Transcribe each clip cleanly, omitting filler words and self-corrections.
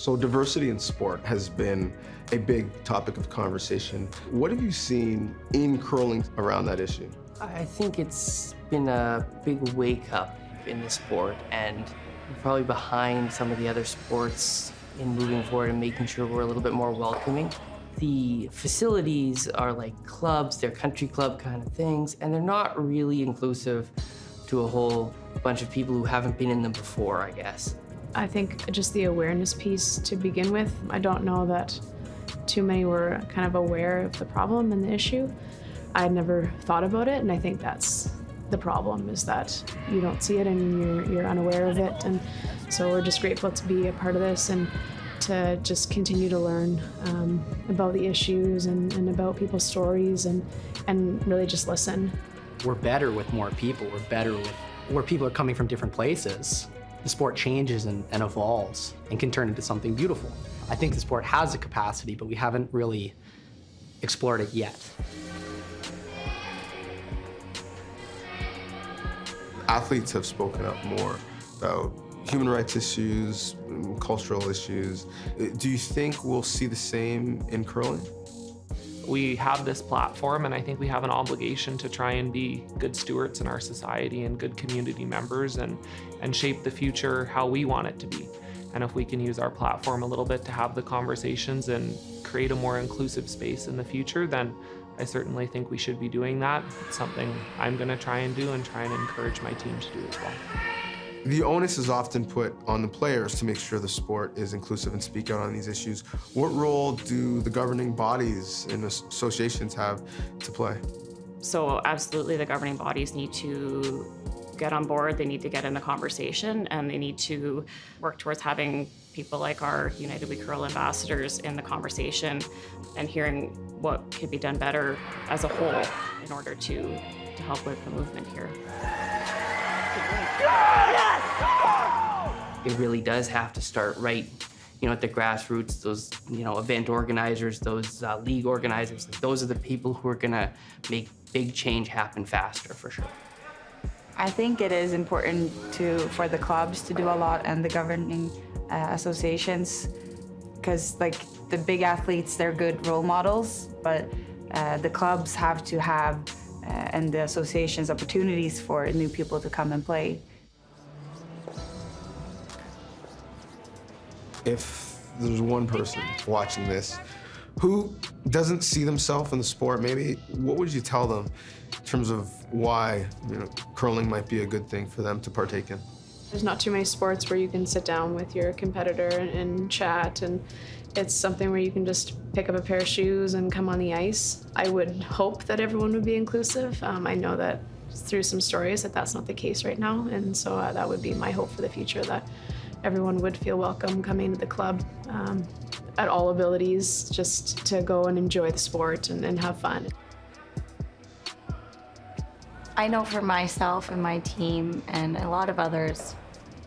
So diversity in sport has been a big topic of conversation. What have you seen in curling around that issue? I think it's been a big wake-up in the sport, and we're probably behind some of the other sports in moving forward and making sure we're a little bit more welcoming. The facilities are like clubs, they're country club kind of things, and they're not really inclusive to a whole bunch of people who haven't been in them before, I guess. I think just the awareness piece to begin with. I don't know that too many were kind of aware of the problem and the issue. I'd never thought about it, and I think that's the problem, is that you don't see it and you're unaware of it. And so we're just grateful to be a part of this and to just continue to learn about the issues and about people's stories and really just listen. We're better with more people. We're better with where people are coming from different places. The sport changes and evolves and can turn into something beautiful. I think the sport has the capacity, but we haven't really explored it yet. Athletes have spoken up more about human rights issues, cultural issues. Do you think we'll see the same in curling? We have this platform, and I think we have an obligation to try and be good stewards in our society and good community members and shape the future how we want it to be. And if we can use our platform a little bit to have the conversations and create a more inclusive space in the future, then I certainly think we should be doing that. It's something I'm going to try and do and try and encourage my team to do as well. The onus is often put on the players to make sure the sport is inclusive and speak out on these issues. What role do the governing bodies and associations have to play? So absolutely, the governing bodies need to get on board, they need to get in the conversation, and they need to work towards having people like our United We Curl ambassadors in the conversation and hearing what could be done better as a whole in order to help with the movement here. It really does have to start right, at the grassroots. Those, event organizers, those league organizers, those are the people who are gonna make big change happen faster, for sure. I think it is important for the clubs to do a lot and the governing associations, because the big athletes, they're good role models, but the clubs have to have and the associations opportunities for new people to come and play. If there's one person watching this who doesn't see themselves in the sport, maybe, what would you tell them in terms of why curling might be a good thing for them to partake in? There's not too many sports where you can sit down with your competitor and chat, and it's something where you can just pick up a pair of shoes and come on the ice. I would hope that everyone would be inclusive. I know that through some stories that that's not the case right now, and so that would be my hope for the future, that everyone would feel welcome coming to the club at all abilities, just to go and enjoy the sport and have fun. I know for myself and my team and a lot of others,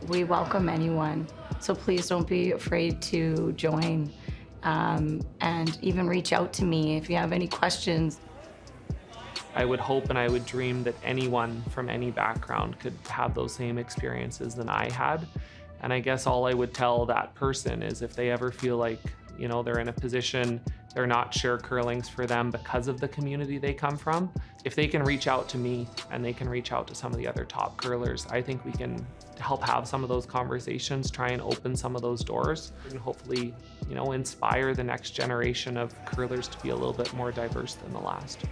we welcome anyone. So please don't be afraid to join and even reach out to me if you have any questions. I would hope and I would dream that anyone from any background could have those same experiences that I had. And I guess all I would tell that person is, if they ever feel like, they're in a position they're not sure curling's for them because of the community they come from, if they can reach out to me and they can reach out to some of the other top curlers, I think we can help have some of those conversations, try and open some of those doors, and hopefully, inspire the next generation of curlers to be a little bit more diverse than the last.